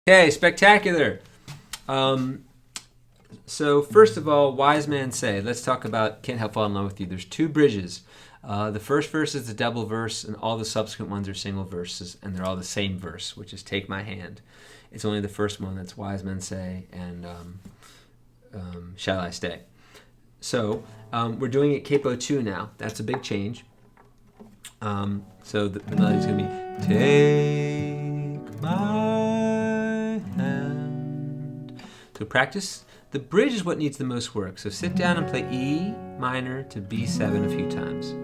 Okay, spectacular. So first of all, wise man say, let's talk about Can't Help Falling in Love with You. There's two bridges. The first verse is the double verse, and all the subsequent ones are single verses, and they're all the same verse, which is Take My Hand. It's only the first one that's wise men say and Shall I Stay. So we're doing it capo 2 now. That's a big change. So the melody's going to be Take My Hand. So practice. The bridge is what needs the most work. So sit down and play E minor to B7 a few times.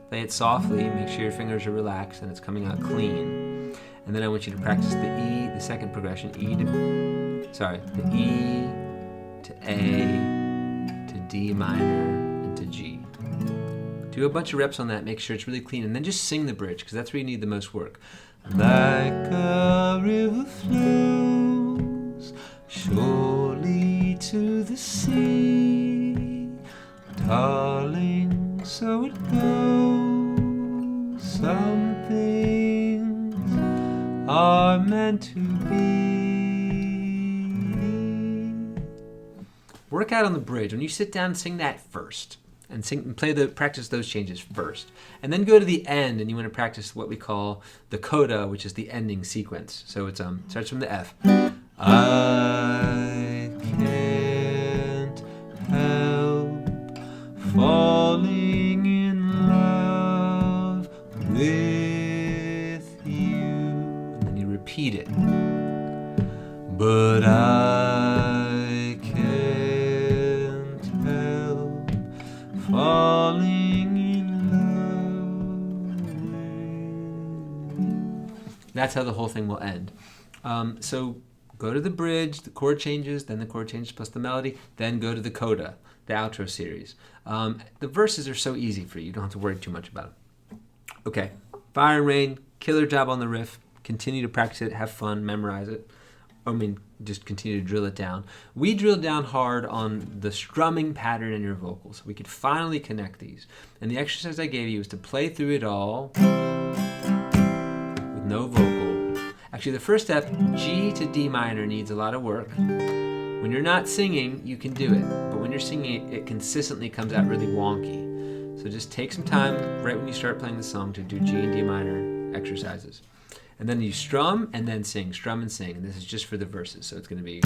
Play it softly, make sure your fingers are relaxed and it's coming out clean. And then I want you to practice the E, the second progression, the E to A, to D minor, and to G. Do a bunch of reps on that, make sure it's really clean, and then just sing the bridge, because that's where you need the most work. Like a river flows surely to the sea, darling, so it goes. Some things are meant to be. Work out on the bridge. When you sit down, sing that first. And practice those changes first. And then go to the end, and you want to practice what we call the Coda, which is the ending sequence. So it starts from the F. I can't help falling in love with you. And then you repeat it. But I can't help falling in love with you. That's how the whole thing will end. So go to the bridge, the chord changes, then the chord changes plus the melody, then go to the Coda, the outro series. The verses are so easy for you. You don't have to worry too much about it. Okay, Fire and Rain, killer job on the riff. Continue to practice it, have fun, memorize it. Just continue to drill it down. We drilled down hard on the strumming pattern in your vocals. We could finally connect these. And the exercise I gave you is to play through it all with no vocal. Actually, the first step, G to D minor, needs a lot of work. When you're not singing, you can do it. But when you're singing, it consistently comes out really wonky. So just take some time right when you start playing the song to do G and D minor exercises. And then you strum and then sing, strum and sing. And this is just for the verses, so it's going to be...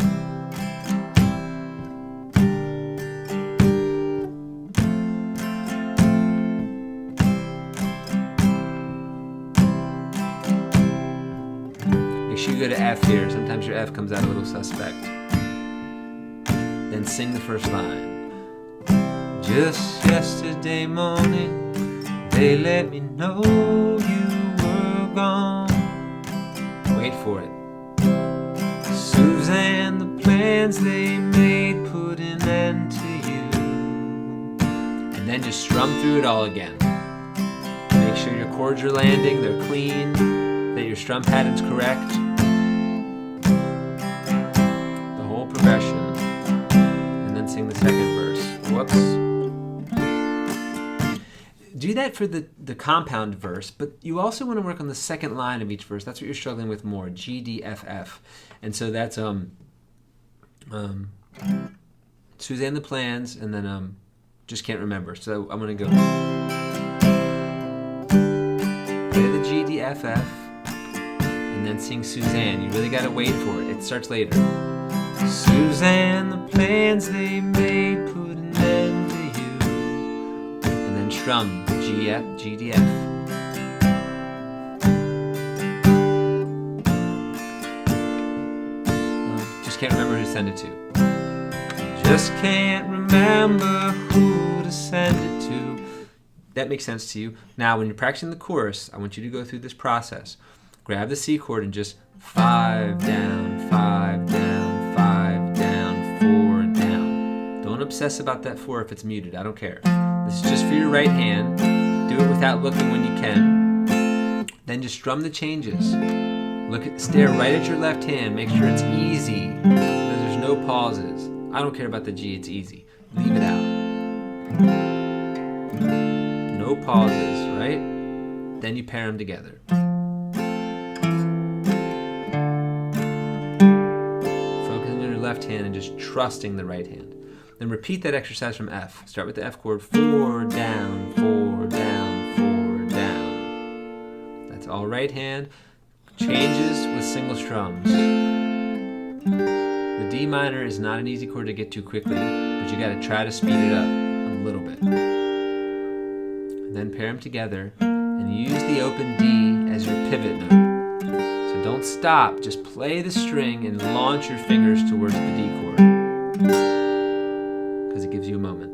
Make sure you go to F here. Sometimes your F comes out a little suspect. Then sing the first line. Just yesterday morning, they let me know you were gone. Wait for it. Suzanne, the plans they made put an end to you. And then just strum through it all again. Make sure your chords are landing, they're clean, that your strum pattern's correct. The whole progression. And then sing the second verse. Whoops. Do that for the compound verse, but you also want to work on the second line of each verse. That's what you're struggling with more, G, D, F, F. And so that's Suzanne the Plans, and then just can't remember. So I'm going to go play the G, D, F, F, and then sing Suzanne. You really got to wait for it. It starts later. Suzanne, the plans they made put an end to you. And then strum. G, F, G, D, F. Just can't remember who to send it to. Just can't remember who to send it to. That makes sense to you. Now, when you're practicing the chorus, I want you to go through this process. Grab the C chord and just 5 down, 5 down, 5 down, 4 down. Don't obsess about that 4 if it's muted. I don't care. This is just for your right hand. Do it without looking when you can. Then just strum the changes. Stare right at your left hand. Make sure it's easy. There's no pauses. I don't care about the G. It's easy. Leave it out. No pauses, right? Then you pair them together. left hand and just trusting the right hand. Then repeat that exercise from F. Start with the F chord, 4 down, 4 down, 4 down. That's all right hand. Changes with single strums. The D minor is not an easy chord to get to quickly, but you got to try to speed it up a little bit. And then pair them together and use the open D as your pivot note. So don't stop, just play the string and launch your fingers towards the D chord, because it gives you a moment.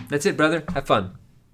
That's it, brother. Have fun.